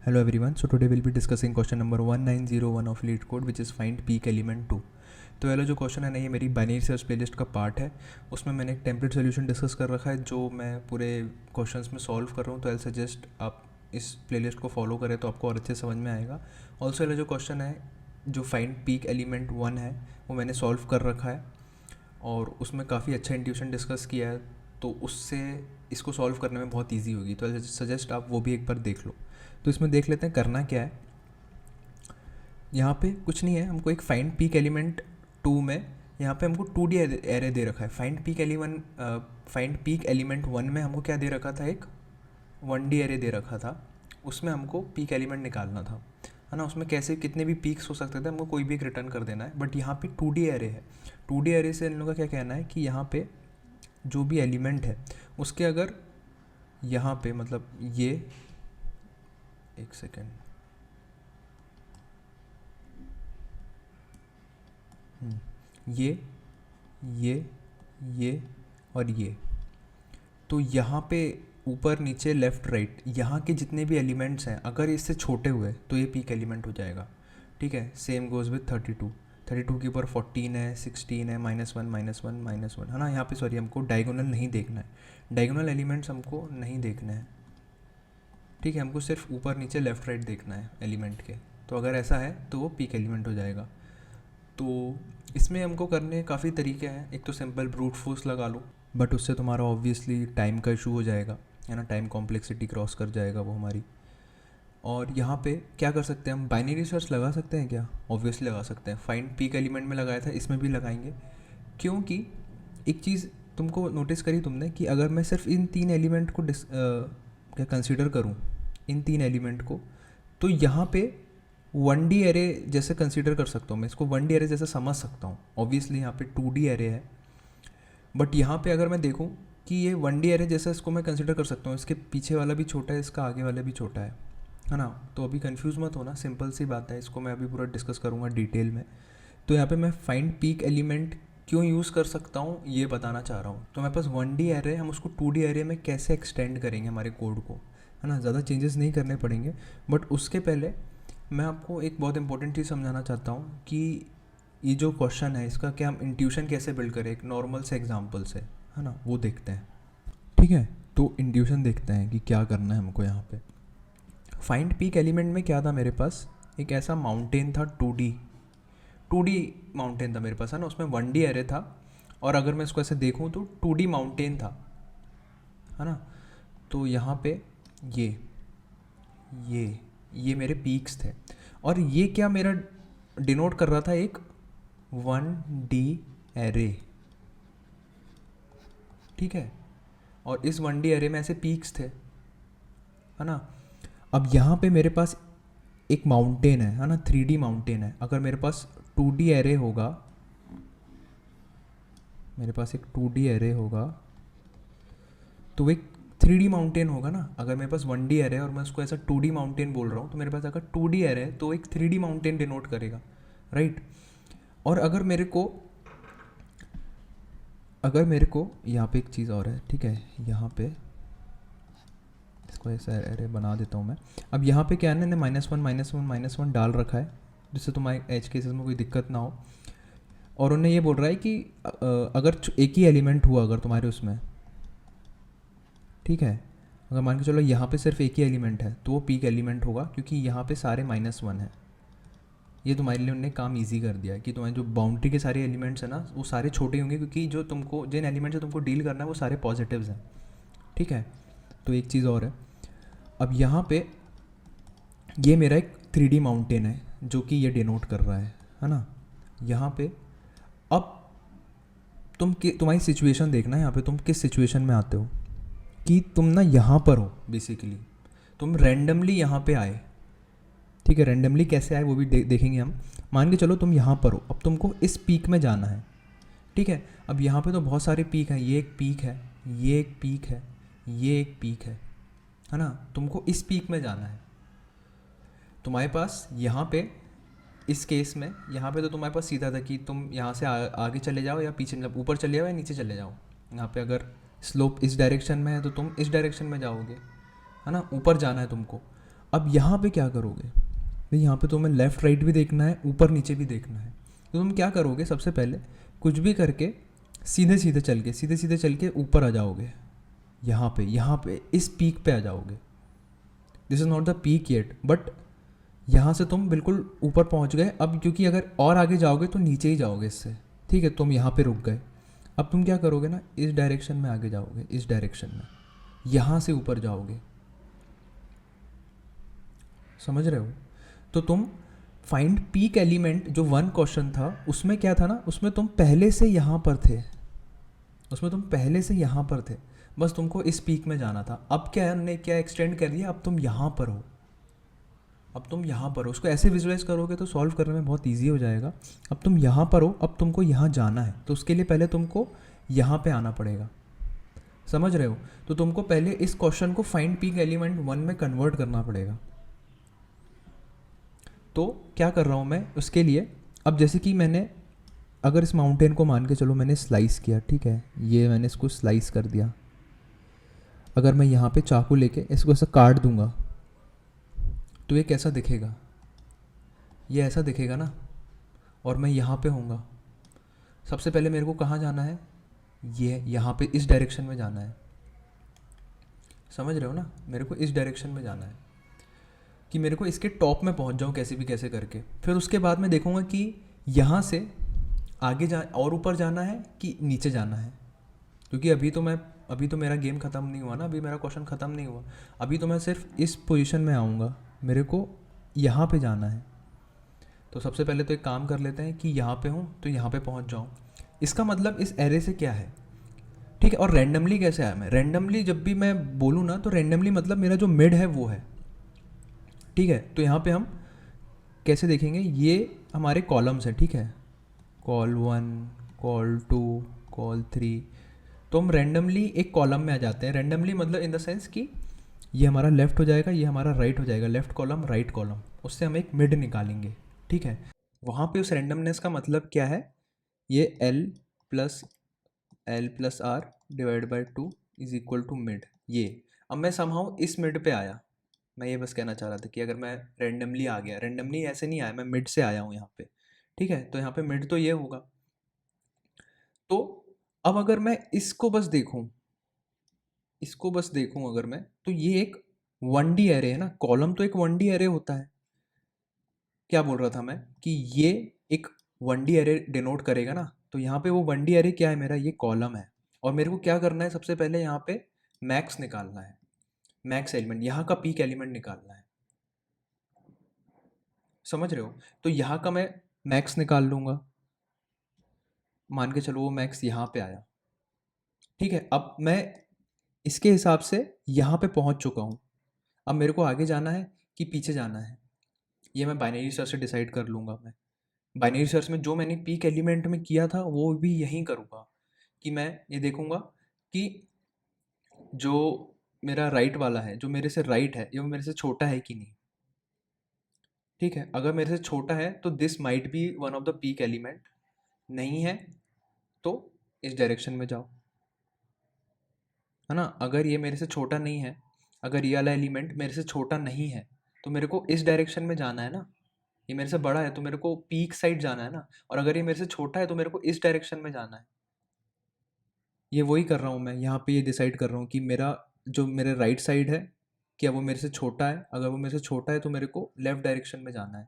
Hello everyone, so today we'll be discussing question number 1901 of LeetCode code which is find peak element 2। तो पहला जो question है ना, ये मेरी बाइनरी सर्च प्लेलिस्ट का पार्ट है। उसमें मैंने एक टेम्पलेट सोल्यूशन डिस्कस कर रखा है जो मैं पूरे क्वेश्चंस में सॉल्व कर रहा हूँ। तो आई सजेस्ट आप इस प्लेलिस्ट को फॉलो करें तो आपको और अच्छे समझ में आएगा। ऑल्सो वाला जो क्वेश्चन है जो फाइंड पीक एलिमेंट 1 है वो मैंने सॉल्व कर रखा है और उसमें काफ़ी अच्छा इंट्यूशन डिस्कस किया है, तो उससे इसको सॉल्व करने में बहुत ईजी होगी। तो आई सजेस्ट आप वो भी एक बार देख लो। तो इसमें देख लेते हैं करना क्या है। यहाँ पे कुछ नहीं है, हमको एक फाइंड पीक एलिमेंट 2 में यहाँ पे हमको 2D एरे दे रखा है। फाइंड पीक एलिमेंट 1 में हमको क्या दे रखा था, एक 1D एरे दे रखा था। उसमें हमको पीक एलिमेंट निकालना था, है ना। उसमें कैसे कितने भी पीक्स हो सकते थे, हमको कोई भी एक रिटर्न कर देना है। बट यहाँ पे 2D एरे है। 2D एरे से इन लोगों का क्या कहना है कि यहाँ पे जो भी एलिमेंट है उसके अगर यहाँ पे मतलब ये एक सेकेंड ये और ये, तो यहाँ पे ऊपर नीचे लेफ़्ट राइट यहाँ के जितने भी एलिमेंट्स हैं अगर इससे छोटे हुए तो ये पीक एलिमेंट हो जाएगा। ठीक है, सेम गोज़ विथ 32 के ऊपर 14 है, 16 है, -1 है ना। यहाँ पे सॉरी हमको डायगोनल नहीं देखना है, डायगोनल एलिमेंट्स हमको नहीं देखना है। ठीक है, हमको सिर्फ ऊपर नीचे लेफ़्ट राइट देखना है एलिमेंट के। तो अगर ऐसा है तो वो पीक एलिमेंट हो जाएगा। तो इसमें हमको करने काफ़ी तरीके हैं। एक तो सिंपल ब्रूट फोर्स लगा लो, बट उससे तुम्हारा ऑब्वियसली टाइम का इशू हो जाएगा, है ना। टाइम कॉम्प्लेक्सिटी क्रॉस कर जाएगा वो हमारी। और यहाँ पे क्या कर सकते हैं हम, बाइनरी सर्च लगा सकते हैं क्या? ऑब्वियसली लगा सकते हैं। फाइंड पीक एलिमेंट में लगाया था, इसमें भी लगाएंगे। क्योंकि एक चीज़ तुमको नोटिस करी तुमने कि अगर मैं सिर्फ इन 3 एलिमेंट को क्या कंसिडर करूँ, इन 3 एलिमेंट को, तो यहाँ पे 1D एरे जैसे कंसीडर कर सकता हूँ मैं इसको, 1D एरे जैसे समझ सकता हूँ। ऑब्वियसली यहाँ पे 2D एरे है, बट यहाँ पे अगर मैं देखूँ कि ये 1D एरे जैसा इसको मैं कंसीडर कर सकता हूँ। इसके पीछे वाला भी छोटा है, इसका आगे वाला भी छोटा है ना। तो अभी कंफ्यूज मत होना, सिंपल सी बात है। इसको मैं अभी पूरा डिस्कस करूँगा डिटेल में। तो यहाँ पे मैं फाइंड पीक एलिमेंट क्यों यूज़ कर सकता हूँ ये बताना चाह रहा हूँ। तो मेरे पास 1D एरे, हम उसको 2D एरे में कैसे एक्सटेंड करेंगे हमारे कोड को, है ना। ज़्यादा चेंजेस नहीं करने पड़ेंगे, बट उसके पहले मैं आपको एक बहुत इंपॉर्टेंट चीज़ समझाना चाहता हूँ कि ये जो क्वेश्चन है इसका क्या हम इंट्यूशन कैसे बिल्ड करें एक नॉर्मल से एग्जांपल से, है ना। वो देखते हैं, ठीक है। तो इंट्यूशन देखते हैं कि क्या करना है हमको। यहाँ पे फाइंड पीक एलिमेंट में क्या था मेरे पास, एक ऐसा माउंटेन था 2D माउंटेन था मेरे पास, है ना। उसमें 1D एरे था, और अगर मैं इसको ऐसे देखूँ तो 2D माउंटेन था, है ना। तो यहाँ पे ये मेरे पीक्स थे, और ये क्या मेरा डिनोट कर रहा था, एक 1D एरे, ठीक है। और इस 1D एरे में ऐसे पीक्स थे, है ना। अब यहाँ पे मेरे पास एक माउंटेन है ना, 3D माउंटेन है। अगर मेरे पास 2D एरे होगा, मेरे पास एक 2D एरे होगा तो एक 3D माउंटेन होगा ना। अगर मेरे पास 1D एरे है और मैं उसको ऐसा 2D माउंटेन बोल रहा हूँ, तो मेरे पास अगर 2D एरे है तो एक 3D माउंटेन डिनोट करेगा, राइट। और अगर मेरे को यहाँ पे एक चीज़ और है, ठीक है। यहाँ पे इसको ऐसा एरे बना देता हूँ मैं। अब यहाँ पे क्या है ना, -1 डाल रखा है जिससे तुम्हारे एज केसेस में कोई दिक्कत ना हो। और उन्हें ये बोल रहा है कि अगर एक ही एलिमेंट हुआ अगर तुम्हारे उसमें, ठीक है, अगर मान के चलो यहाँ पे सिर्फ एक ही एलिमेंट है तो वो पीक एलिमेंट होगा, क्योंकि यहाँ पे सारे -1 है। ये तुम्हारे लिए उन्होंने काम इजी कर दिया है कि तुम्हारे जो बाउंड्री के सारे एलिमेंट्स हैं ना वो सारे छोटे होंगे, क्योंकि जो तुमको जिन एलिमेंट से तुमको डील करना है वो सारे पॉजिटिव्स हैं, ठीक है। तो एक चीज़ और है, अब यहाँ पे ये मेरा एक 3D माउंटेन है जो कि ये डिनोट कर रहा है ना। यहाँ पे अब तुम्हारी सिचुएशन देखना है, यहाँ पे तुम किस सिचुएशन में आते हो कि तुम ना यहाँ पर हो, बेसिकली तुम रैंडमली यहाँ पे आए, ठीक है। रैंडमली कैसे आए वो भी देखेंगे हम। मान के चलो तुम यहाँ पर हो, अब तुमको इस पीक में जाना है, ठीक है। अब यहाँ पे तो बहुत सारे पीक हैं, ये एक पीक है, ये एक पीक है, ये एक पीक है ना। तुमको इस पीक में जाना है। तुम्हारे पास यहाँ पे इस केस में यहाँ पे तो तुम्हारे पास सीधा था कि तुम यहाँ से आगे चले जाओ या पीछे, मतलब ऊपर चले जाओ या नीचे चले जाओ। यहाँ पे अगर स्लोप इस डायरेक्शन में है तो तुम इस डायरेक्शन में जाओगे, है ना। ऊपर जाना है तुमको। अब यहाँ पे क्या करोगे, भाई यहाँ पे तुम्हें लेफ़्ट राइट भी देखना है, ऊपर नीचे भी देखना है। तो तुम क्या करोगे, सबसे पहले कुछ भी करके सीधे सीधे चल के ऊपर आ जाओगे। यहाँ पे इस पीक पे आ जाओगे। This is not the peak yet, but यहाँ से तुम बिल्कुल ऊपर पहुँच गए। अब क्योंकि अगर और आगे जाओगे तो नीचे ही जाओगे इससे, ठीक है, तुम यहाँ पे रुक गए। अब तुम क्या करोगे ना, इस डायरेक्शन में आगे जाओगे, इस डायरेक्शन में यहाँ से ऊपर जाओगे। समझ रहे हो? तो तुम फाइंड पीक एलिमेंट, जो वन क्वेश्चन था उसमें क्या था ना, उसमें तुम पहले से यहाँ पर थे, उसमें तुम पहले से यहाँ पर थे, बस तुमको इस पीक में जाना था। अब क्या है, हमने क्या एक्सटेंड कर दिया, अब तुम यहाँ पर हो, अब तुम यहाँ पर हो। उसको ऐसे विजुलाइज करोगे तो सॉल्व करने में बहुत ईजी हो जाएगा। अब तुम यहाँ पर हो, अब तुमको यहाँ जाना है, तो उसके लिए पहले तुमको यहाँ पे आना पड़ेगा। समझ रहे हो? तो तुमको पहले इस क्वेश्चन को फाइंड पीक एलिमेंट वन में कन्वर्ट करना पड़ेगा। तो क्या कर रहा हूँ मैं उसके लिए, अब जैसे कि मैंने, अगर इस माउंटेन को मान के चलो मैंने स्लाइस किया, ठीक है, ये मैंने इसको स्लाइस कर दिया। अगर मैं यहाँ पे चाकू लेके इसको ऐसा काट दूंगा तो ये कैसा दिखेगा, ये ऐसा दिखेगा ना, और मैं यहाँ पे होऊंगा। सबसे पहले मेरे को कहाँ जाना है, ये यहाँ पे इस डायरेक्शन में जाना है। समझ रहे हो ना, मेरे को इस डायरेक्शन में जाना है कि मेरे को इसके टॉप में पहुँच जाऊँ कैसे भी कैसे करके। फिर उसके बाद मैं देखूँगा कि यहाँ से आगे जा और ऊपर जाना है कि नीचे जाना है, क्योंकि अभी तो मेरा गेम ख़त्म नहीं हुआ ना, अभी मेरा क्वेश्चन ख़त्म नहीं हुआ। अभी तो मैं सिर्फ इस पोजीशन में आऊँगा, मेरे को यहाँ पे जाना है। तो सबसे पहले तो एक काम कर लेते हैं कि यहाँ पे हूँ तो यहाँ पे पहुँच जाऊँ। इसका मतलब इस एरे से क्या है, ठीक है। और रैंडमली कैसे आया, मैं रैंडमली जब भी मैं बोलूँ ना तो रैंडमली मतलब मेरा जो मिड है वो है, ठीक है। तो यहाँ पे हम कैसे देखेंगे, ये हमारे कॉलम्स हैं, ठीक है, कॉल 1, कॉल 2, कॉल 3। तो हम रैंडमली एक कॉलम में आ जाते हैं। रैंडमली मतलब इन द सेंस कि ये हमारा लेफ़्ट हो जाएगा, ये हमारा राइट हो जाएगा, लेफ़्ट कॉलम राइट कॉलम, उससे हम एक मिड निकालेंगे, ठीक है। वहाँ पे उस रैंडमनेस का मतलब क्या है, ये L+R divide by 2 is equal to mid, ये। अब मैं समहाउ इस मिड पे आया, मैं ये बस कहना चाह रहा था कि अगर मैं रैंडमली आ गया, रैंडमली ऐसे नहीं आया, मैं मिड से आया हूँ यहाँ पे, ठीक है। तो यहाँ पे मिड तो ये होगा। तो अब अगर मैं इसको बस देखूँ, इसको बस देखूँ अगर मैं, तो ये एक 1D एरे है ना, कॉलम तो एक 1D एरे होता है। क्या बोल रहा था मैं कि ये एक 1D एरे डिनोट करेगा ना, तो यहाँ पे वो 1D एरे क्या है, मेरा ये कॉलम है। और मेरे को क्या करना है, सबसे पहले यहाँ पे मैक्स निकालना है, मैक्स एलिमेंट, यहाँ का पीक एलिमेंट निकालना है। समझ रहे हो? तो यहाँ का मैं मैक्स निकाल लूँगा, मान के चलो वो मैक्स यहाँ पे आया, ठीक है। अब मैं इसके हिसाब से यहाँ पे पहुँच चुका हूँ। अब मेरे को आगे जाना है कि पीछे जाना है, ये मैं बाइनरी सर्च से डिसाइड कर लूँगा। मैं बाइनरी सर्च में जो मैंने पीक एलिमेंट में किया था वो भी यहीं करूँगा, कि मैं ये देखूँगा कि जो मेरा राइट वाला है, जो मेरे से राइट है, ये वो मेरे से छोटा है कि नहीं, ठीक है। अगर मेरे से छोटा है तो this might be one of the peak element, नहीं है तो इस डायरेक्शन में जाओ, है ना। अगर ये मेरे से छोटा नहीं है, अगर ये वाला एलिमेंट मेरे से छोटा नहीं है तो मेरे को इस डायरेक्शन में जाना है ना। ये मेरे से बड़ा है तो मेरे को पीक साइड जाना है ना, और अगर ये मेरे से छोटा है तो मेरे को इस डायरेक्शन में जाना है। ये वही कर रहा हूँ मैं, यहाँ पे ये डिसाइड कर रहा हूँ कि मेरा जो मेरे राइट साइड है, क्या वो मेरे से छोटा है। अगर वो मेरे से छोटा है तो मेरे को लेफ्ट डायरेक्शन में जाना है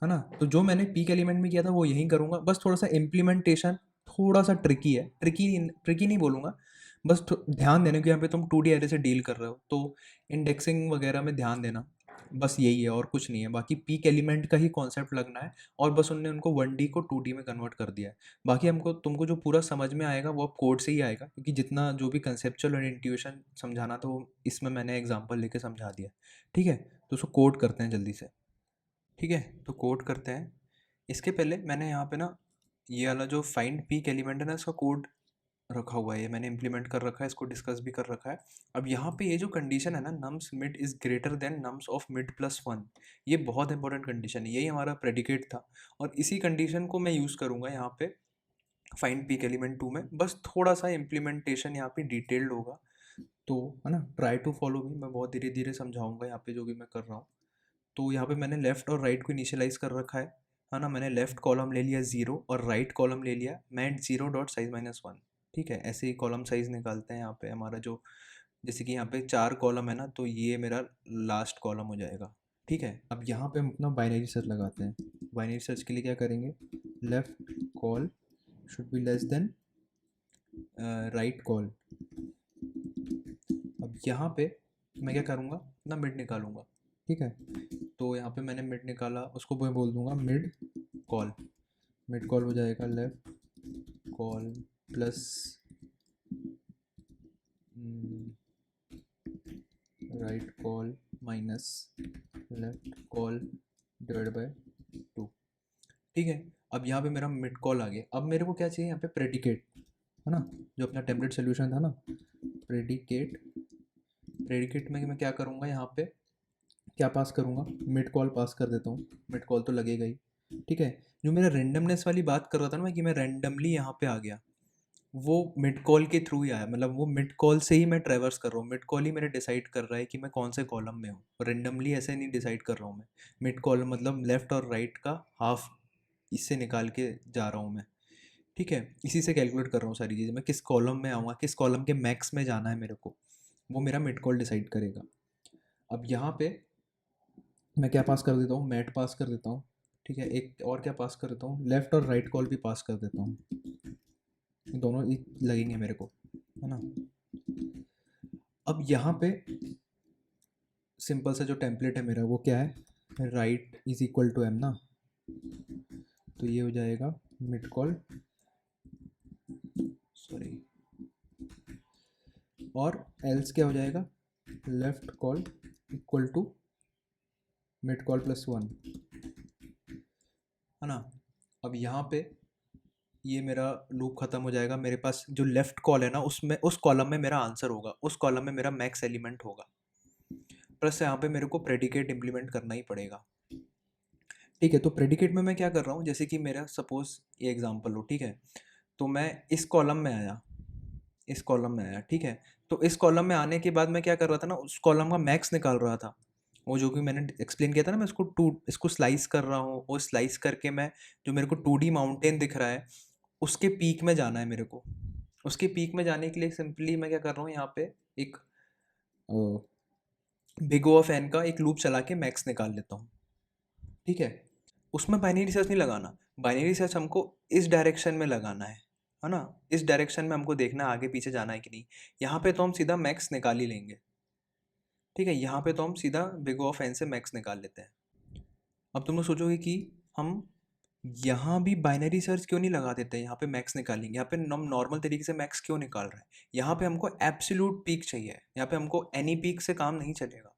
ना। तो जो मैंने पीक एलिमेंट में किया था वो यहीं करूँगा, बस थोड़ा सा इम्प्लीमेंटेशन थोड़ा सा ट्रिकी है, ट्रिकी नहीं बोलूँगा, बस ध्यान देने कि यहाँ पे तुम 2D एरे से डील कर रहे हो, तो इंडेक्सिंग वगैरह में ध्यान देना, बस यही है और कुछ नहीं है। बाकी पीक एलिमेंट का ही कॉन्सेप्ट लगना है, और बस उनने उनको 1D को 2D में कन्वर्ट कर दिया है। बाकी हमको तुमको जो पूरा समझ में आएगा वो अब कोड से ही आएगा, क्योंकि जितना जो भी कंसेप्चुअल और इंट्यूशन समझाना था वो इसमें मैंने एग्जाम्पल लेके समझा दिया, ठीक है। तो उसको कोड करते हैं जल्दी से, ठीक है। तो कोड करते हैं। इसके पहले मैंने यहाँ पे ना ये वाला जो फाइंड पीक एलिमेंट है ना, इसका कोड रखा हुआ है, ये मैंने इम्प्लीमेंट कर रखा है, इसको डिस्कस भी कर रखा है। अब यहाँ पे ये जो कंडीशन है ना, nums mid is greater than nums of mid plus 1, ये बहुत इंपॉर्टेंट कंडीशन है, यही हमारा प्रेडिकेट था। और इसी कंडीशन को मैं यूज़ करूँगा यहाँ पे फाइंड पीक एलिमेंट 2 में। बस थोड़ा सा इम्प्लीमेंटेशन यहाँ पे डिटेल्ड होगा, तो है ना, ट्राई टू फॉलो मी, मैं बहुत धीरे धीरे समझाऊंगा यहाँ पे जो भी मैं कर रहा हूँ। तो यहाँ पे मैंने लेफ़्ट और राइट को इनिशियलाइज़ कर रखा है ना। मैंने लेफ़्ट कॉलम ले लिया 0 और राइट कॉलम ले लिया मैट 0 डॉट साइज -1। ठीक है, ऐसे ही कॉलम साइज़ निकालते हैं यहाँ पे हमारा जो, जैसे कि यहाँ पे 4 कॉलम है ना, तो ये मेरा लास्ट कॉलम हो जाएगा। ठीक है, अब यहाँ पे हम अपना बाइनरी सर्च लगाते हैं। बाइनरी सर्च के लिए क्या करेंगे, left call should be less then right call. अब यहाँ पे मैं क्या करूँगा, अपना मिड निकालूंगा। ठीक है, तो यहाँ पे मैंने मिड निकाला, उसको मैं बोल दूंगा मिड कॉल। मिड कॉल हो जाएगा left call plus right call minus left call divide by 2। ठीक है, अब यहाँ पे मेरा मिड कॉल आ गया। अब मेरे को क्या चाहिए यहाँ पे, प्रेडिकेट, है ना, जो अपना टेम्पलेट सोल्यूशन था ना, प्रेडिकेट। प्रेडिकेट में मैं क्या करूँगा, यहाँ पे क्या पास करूँगा, मिड कॉल पास कर देता हूँ। मिड कॉल तो लगेगा ही। ठीक है, जो मेरा रेंडमनेस वाली बात कर रहा था ना मैं, कि मैं रेंडमली यहाँ पे आ गया, वो मिड कॉल के थ्रू ही आया। मतलब वो मिड कॉल से ही मैं ट्रेवर्स कर रहा हूँ, मिड कॉल ही मेरे डिसाइड कर रहा है कि मैं कौन से कॉलम में हूँ। रेंडमली ऐसे नहीं डिसाइड कर रहा हूँ मैं। मिड कॉल मतलब लेफ्ट और राइट का हाफ, इससे निकाल के जा रहा हूँ मैं। ठीक है, इसी से कैलकुलेट कर रहा हूँ सारी चीज़ें, मैं किस कॉलम में आऊँगा, किस कॉलम के मैक्स में जाना है मेरे को, वो मेरा मिड कॉल डिसाइड करेगा। अब यहाँ पे मैं क्या पास कर देता हूँ, मैट पास कर देता हूँ। ठीक है, एक और क्या पास कर देता हूँ, लेफ़्ट और राइट कॉल भी पास कर देता हूँ। दोनों ही लगेंगे मेरे को, है ना। अब यहाँ पे सिंपल सा जो टेम्पलेट है मेरा, वो क्या है, right is equal to M ना, तो ये हो जाएगा मिड कॉल, सॉरी, और एल्स क्या हो जाएगा, left col equal to mid col plus 1, है ना। अब यहाँ पे ये मेरा लूप ख़त्म हो जाएगा। मेरे पास जो लेफ़्ट कॉल है ना, उसमें उस कॉलम में मेरा आंसर होगा, उस कॉलम में मेरा मैक्स एलिमेंट होगा। प्लस यहाँ पे मेरे को प्रेडिकेट इम्प्लीमेंट करना ही पड़ेगा। ठीक है, तो प्रेडिकेट में मैं क्या कर रहा हूँ, जैसे कि मेरा सपोज ये एग्जांपल हो, ठीक है, तो मैं इस कॉलम में आया, इस कॉलम में आया। ठीक है, तो इस कॉलम में आने के बाद मैं क्या कर रहा था ना, उस कॉलम का मैक्स निकाल रहा था। वो जो कि मैंने एक्सप्लेन किया था ना, मैं इसको स्लाइस कर रहा हूँ, और स्लाइस करके मैं, जो मेरे को 2D माउंटेन दिख रहा है, उसके पीक में जाना है मेरे को। उसके पीक में जाने के लिए सिंपली मैं क्या कर रहा हूँ, यहाँ पे एक बिग ओ ऑफ एन का एक लूप चला के मैक्स निकाल लेता हूँ। ठीक है, उसमें बाइनरी सर्च नहीं लगाना। बाइनरी सर्च हमको इस डायरेक्शन में लगाना है ना। इस डायरेक्शन में हमको देखना है आगे पीछे जाना है कि नहीं। यहाँ पे तो हम सीधा मैक्स निकाल ही लेंगे। ठीक है, यहाँ पे तो हम सीधा बिग ओ ऑफ एन से मैक्स निकाल लेते हैं। अब तुम लोग सोचोगे कि हम यहाँ भी बाइनरी सर्च क्यों नहीं लगा देते, यहाँ पे मैक्स निकालेंगे, यहाँ पे हम नॉर्मल तरीके से मैक्स क्यों निकाल रहे हैं। यहाँ पे हमको एब्सोल्यूट पीक चाहिए, यहाँ पे हमको एनी पीक से काम नहीं चलेगा।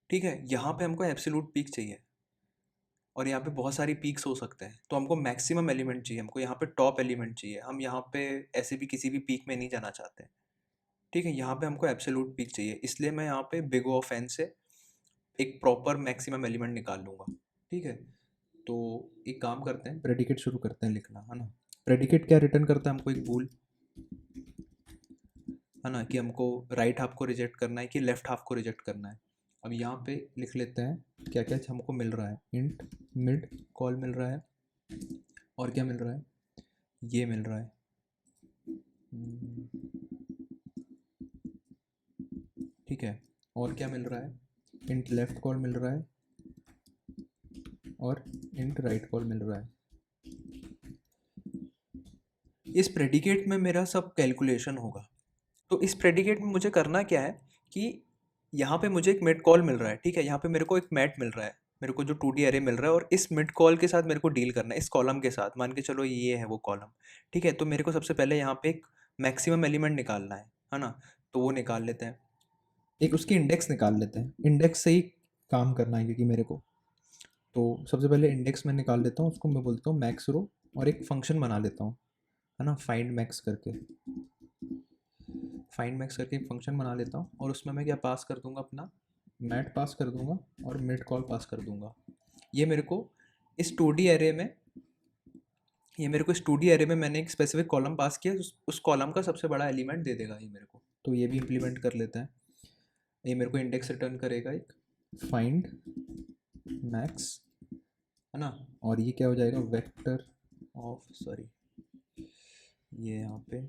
ठीक है, यहाँ पे हमको एब्सोल्यूट पीक चाहिए, और यहाँ पे बहुत सारी पीक्स हो सकते हैं, तो हमको मैक्सिमम एलिमेंट चाहिए, हमको यहाँ पे टॉप एलिमेंट चाहिए। हम यहाँ पे ऐसे भी किसी भी पीक में नहीं जाना चाहते। ठीक है, यहाँ पे हमको एब्सोल्यूट पीक चाहिए, इसलिए मैं यहाँ पे बिग ओ ऑफ एन से एक प्रॉपर मैक्सिमम एलिमेंट निकाल लूँगा। ठीक है, तो एक काम करते हैं, प्रेडिकेट शुरू करते हैं लिखना, है ना। प्रेडिकेट क्या रिटर्न करता है हमको, एक बूल, है ना, कि हमको राइट हाफ को रिजेक्ट करना है कि लेफ्ट हाफ को रिजेक्ट करना है। अब यहाँ पे लिख लेते हैं क्या क्या हमको मिल रहा है, इंट मिड कॉल मिल रहा है, और क्या मिल रहा है, ये मिल रहा है। ठीक है, और क्या मिल रहा है, इंट लेफ्ट कॉल मिल रहा है, और इंट राइट कॉल मिल रहा है। इस प्रेडिकेट में मेरा सब कैलकुलेशन होगा। तो इस प्रेडिकेट में मुझे करना क्या है कि यहाँ पे मुझे एक मिड कॉल मिल रहा है। ठीक है, यहाँ पे मेरे को एक मैट मिल रहा है, मेरे को जो 2D अरे मिल रहा है, और इस मिड कॉल के साथ मेरे को डील करना है, इस कॉलम के साथ। मान के चलो ये है वो कॉलम। ठीक है, तो मेरे को सबसे पहले यहाँ पे एक मैक्सिमम एलिमेंट निकालना है ना। तो वो निकाल लेते हैं, एक उसकी इंडेक्स निकाल लेते हैं। इंडेक्स से ही काम करना है क्योंकि मेरे को, तो सबसे पहले इंडेक्स में निकाल लेता हूँ, उसको मैं बोलता हूँ मैक्स रो, और एक फंक्शन बना लेता हूँ, है ना, फाइंड मैक्स करके। फाइंड मैक्स करके एक फंक्शन बना लेता हूँ, और उसमें मैं क्या पास कर दूंगा, अपना मैट पास कर दूंगा, और मिड कॉल पास कर दूंगा। ये मेरे को इस 2D एरे में, ये मेरे को इस 2D एरे में मैंने एक स्पेसिफिक कॉलम पास किया, उस कॉलम का सबसे बड़ा एलिमेंट दे देगा ये मेरे को। तो ये भी इम्प्लीमेंट कर लेते हैं। ये मेरे को इंडेक्स रिटर्न करेगा एक फाइंड मैक्स, है ना, और ये क्या हो जाएगा वेक्टर ऑफ, सॉरी ये यहाँ पे,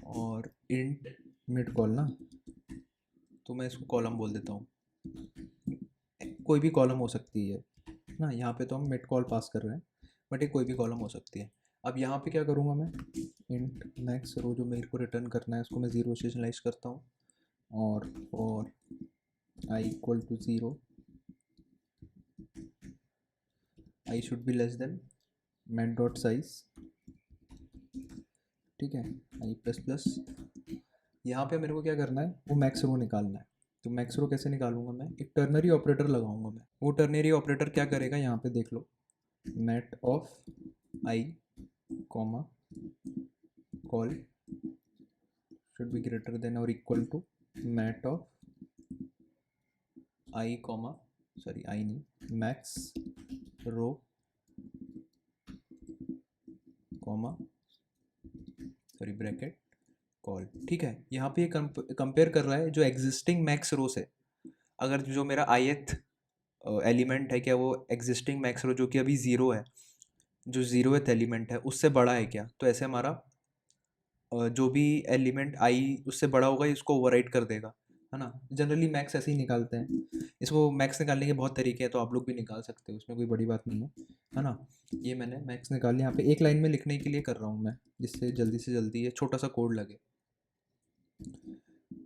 और इंट मिड कॉल ना, तो मैं इसको कॉलम बोल देता हूँ, कोई भी कॉलम हो सकती है ना, यहाँ पे तो हम मिड कॉल पास कर रहे हैं बट ये कोई भी कॉलम हो सकती है। अब यहाँ पे क्या करूँगा मैं, इंट मैक्स रो जो मेरे को रिटर्न करना है उसको मैं ज़ीरो से इनिशियलाइज करता हूँ, और for I equal to zero I should be less than mat dot size, ठीक है, आई प्लस प्लस। यहाँ पे मेरे को क्या करना है, वो मैक्स रो निकालना है। तो मैक्स रो कैसे निकालूंगा मैं, एक टर्नरी ऑपरेटर लगाऊंगा मैं। वो टर्नरी ऑपरेटर क्या करेगा, यहाँ पे देख लो, mat of i comma col should be greater than और equal to mat of i comma, sorry i नहीं, max row comma sorry bracket col, ठीक है। यहाँ पे ये कंपेयर कर रहा है जो एग्जिस्टिंग मैक्स रो से, अगर जो मेरा ith एलिमेंट है क्या वो एग्जिस्टिंग मैक्स रो जो कि अभी ज़ीरो है, जो ज़ीरोथ एलिमेंट है उससे बड़ा है क्या, तो ऐसे हमारा जो भी एलिमेंट आई उससे बड़ा होगा इसको ओवरराइट कर देगा, है ना। जनरली मैक्स ऐसे ही निकालते हैं, इसको मैक्स निकालने के बहुत तरीके हैं, तो आप लोग भी निकाल सकते हो, उसमें कोई बड़ी बात नहीं है ना। ये मैंने मैक्स निकाल लिया, यहाँ पे एक लाइन में लिखने के लिए कर रहा हूँ मैं, जिससे जल्दी से जल्दी ये छोटा सा कोड लगे,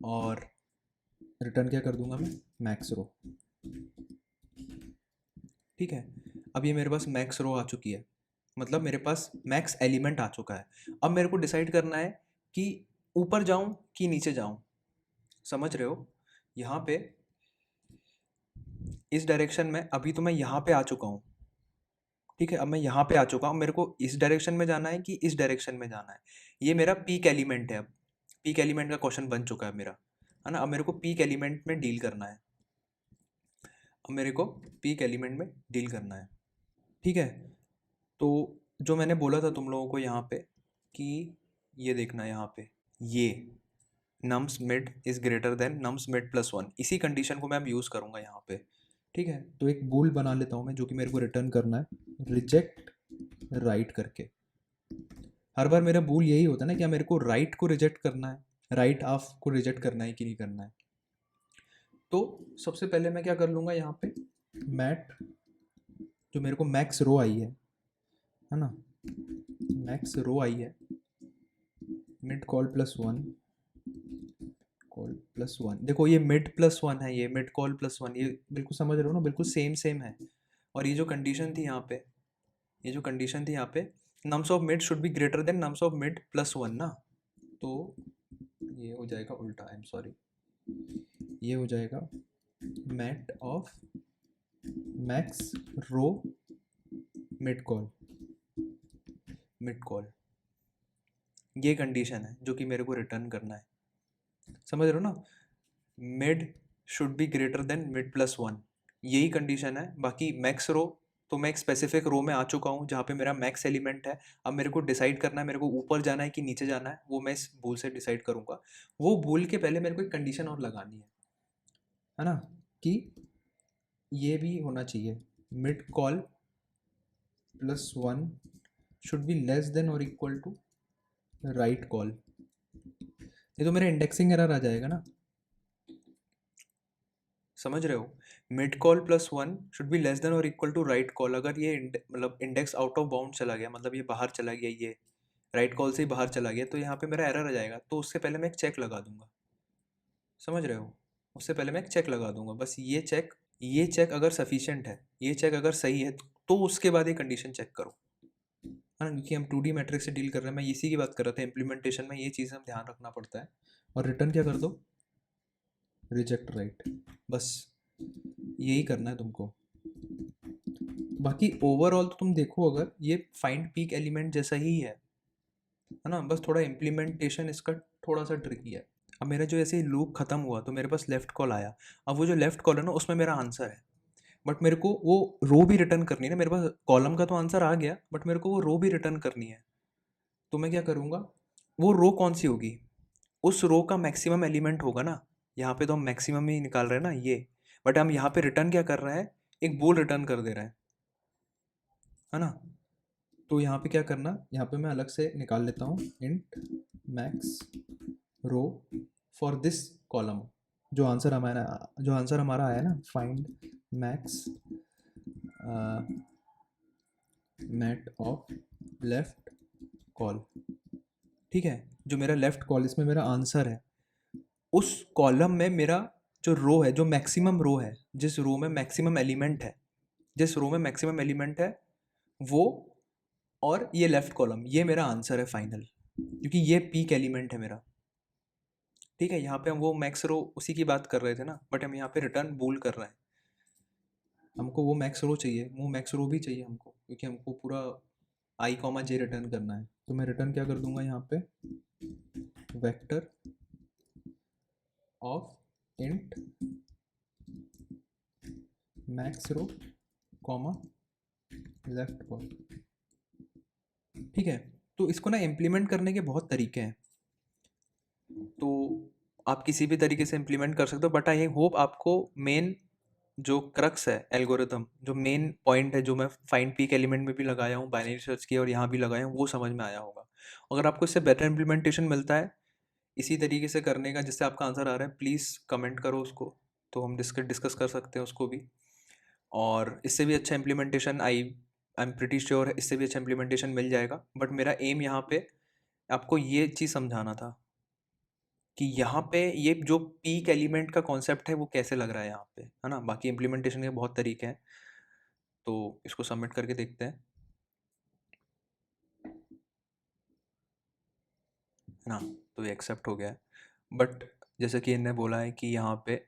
और रिटर्न क्या कर दूंगा मैं, मैक्स रो, ठीक है। अब ये मेरे पास मैक्स रो आ चुकी है, मतलब मेरे पास मैक्स एलिमेंट आ चुका है। अब मेरे को डिसाइड करना है कि ऊपर जाऊं कि नीचे जाऊं, समझ रहे हो। यहाँ पे इस डायरेक्शन में अभी तो मैं यहाँ पे आ चुका हूँ, ठीक है। अब मैं यहाँ पे आ चुका हूँ, मेरे को इस डायरेक्शन में जाना है कि इस डायरेक्शन में जाना है, ये मेरा पीक एलिमेंट है। अब पीक एलिमेंट का क्वेश्चन बन चुका है मेरा, है ना। अब मेरे को पीक एलिमेंट में डील करना है, अब मेरे को पीक एलिमेंट में डील करना है, ठीक है। तो जो मैंने बोला था तुम लोगों को यहाँ पे कि ये देखना यहाँ पे, ये nums mid is greater than nums mid plus one, इसी कंडीशन को मैं अब यूज़ करूँगा यहाँ पे, ठीक है। तो एक बूल बना लेता हूँ मैं जो कि मेरे को रिटर्न करना है, रिजेक्ट राइट करके। हर बार मेरा बूल यही होता है ना, क्या मेरे को राइट को रिजेक्ट करना है, राइट हाफ को रिजेक्ट करना है कि नहीं करना है। तो सबसे पहले मैं क्या कर लूँगा यहाँ पे, मैट जो मेरे को मैक्स रो आई है ना, मैक्स रो आई है, mid col plus one, call plus one, देखो ये मिड प्लस वन है, ये मिड कॉल प्लस वन, ये बिल्कुल समझ रहे हो ना, बिल्कुल सेम सेम है। और ये जो कंडीशन थी यहाँ पे, ये जो कंडीशन थी यहाँ पे, nums of mid should be greater then nums of mid plus one ना, तो ये हो जाएगा उल्टा, आई एम सॉरी, ये हो जाएगा mat of max row mid col, mid col, ये कंडीशन है जो कि मेरे को रिटर्न करना है, समझ रहे हो ना। Mid should be greater then mid plus one, यही कंडीशन है। बाकी मैक्स रो, तो मैं एक स्पेसिफिक रो में आ चुका हूँ जहाँ पे मेरा मैक्स एलिमेंट है। अब मेरे को डिसाइड करना है मेरे को ऊपर जाना है कि नीचे जाना है, वो मैं इस बूल से डिसाइड करूँगा। वो बूल के पहले मेरे को एक कंडीशन और लगानी है ना, कि ये भी होना चाहिए, mid col plus one should be less then और इक्वल टू राइट कॉल। ये तो मेरा इंडेक्सिंग एरर आ जाएगा ना, समझ रहे हो। Mid col plus one should be less then और इक्वल टू राइट कॉल, अगर ये मतलब इंडेक्स आउट ऑफ बाउंड चला गया, मतलब ये बाहर चला गया, ये राइट कॉल से ही बाहर चला गया, तो यहाँ पे मेरा एरर आ जाएगा। तो उससे पहले मैं एक चेक लगा दूंगा, समझ रहे हो, उससे पहले मैं एक चेक लगा दूंगा, बस ये चेक अगर सफिशिएंट है, ये चेक अगर सही है, तो उसके बाद ये कंडीशन चेक करो, है ना। क्योंकि हम 2D मैट्रिक्स से डील कर रहे हैं, मैं इसी की बात कर रहा था, इम्प्लीमेंटेशन में ये चीज़ हम ध्यान रखना पड़ता है। और रिटर्न क्या कर दो, रिजेक्ट राइट, बस यही करना है तुमको। बाकी ओवरऑल तो तुम देखो, अगर ये फाइंड पीक एलिमेंट जैसा ही है ना, बस थोड़ा इम्प्लीमेंटेशन इसका थोड़ा सा ट्रिकी है। अब मेरा जो ऐसे लूप खत्म हुआ तो मेरे पास लेफ्ट कॉल आया, अब वो जो लेफ्ट कॉल है ना उसमें मेरा आंसर है, बट मेरे को वो रो भी रिटर्न करनी है ना। मेरे पास कॉलम का तो आंसर आ गया, बट मेरे को वो रो भी रिटर्न करनी है। तो मैं क्या करूँगा, वो रो कौन सी होगी, उस रो का मैक्सिमम एलिमेंट होगा ना, यहाँ पे तो हम मैक्सिमम ही निकाल रहे हैं ना ये, बट हम यहाँ पे रिटर्न क्या कर रहे हैं, एक बोल रिटर्न कर दे रहे हैं, है ना। तो यहाँ पे क्या करना, यहाँ पे मैं अलग से निकाल लेता हूँ int max row for this column, जो आंसर हमारा आया ना, find max mat of left col, ठीक है। जो मेरा लेफ्ट कॉल, इसमें मेरा आंसर है, उस कॉलम में मेरा जो रो है, जो मैक्सिमम रो है, जिस रो में मैक्सिमम एलिमेंट है, जिस रो में मैक्सिमम एलिमेंट है वो, और ये लेफ्ट कॉलम, ये मेरा आंसर है फाइनल, क्योंकि ये पीक एलिमेंट है मेरा, ठीक है। यहाँ पे हम वो मैक्स रो उसी की बात कर रहे थे ना, बट हम यहाँ पे रिटर्न बोल कर रहे हैं, हमको वो मैक्स रो चाहिए, वो मैक्स रो भी चाहिए हमको, क्योंकि हमको पूरा आई कॉमा जे रिटर्न करना है। तो मैं रिटर्न क्या कर दूंगा यहाँ पे, vector of int max row comma left col, ठीक है। तो इसको ना इम्प्लीमेंट करने के बहुत तरीके हैं, तो आप किसी भी तरीके से इम्प्लीमेंट कर सकते हो, बट आई होप आपको मेन जो क्रक्स है एल्गोरिथम, जो मेन पॉइंट है, जो मैं फाइंड पीक एलिमेंट में भी लगाया हूँ, बाइनरी सर्च किया और यहाँ भी लगाया हूँ, वो समझ में आया होगा। अगर आपको इससे बेटर इम्प्लीमेंटेशन मिलता है इसी तरीके से करने का जिससे आपका आंसर आ रहा है, प्लीज़ कमेंट करो उसको, तो हम डिस्कस कर सकते हैं उसको भी। और इससे भी अच्छा implementation I am pretty sure इससे भी अच्छा इम्प्लीमेंटेशन मिल जाएगा, बट मेरा एम यहाँ पे आपको ये चीज़ समझाना था कि यहाँ पे ये जो पीक एलिमेंट का कॉन्सेप्ट है वो कैसे लग रहा है यहाँ पे, है ना। बाकी इम्प्लीमेंटेशन के बहुत तरीके हैं, तो इसको सबमिट करके देखते हैं, है ना। तो ये एक्सेप्ट हो गया है, बट जैसे कि इन्हें बोला है कि यहाँ पे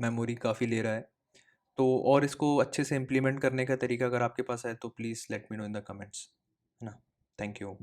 मेमोरी काफ़ी ले रहा है, तो और इसको अच्छे से इम्प्लीमेंट करने का तरीका अगर आपके पास है तो please let me know in the comments, है ना। Thank you.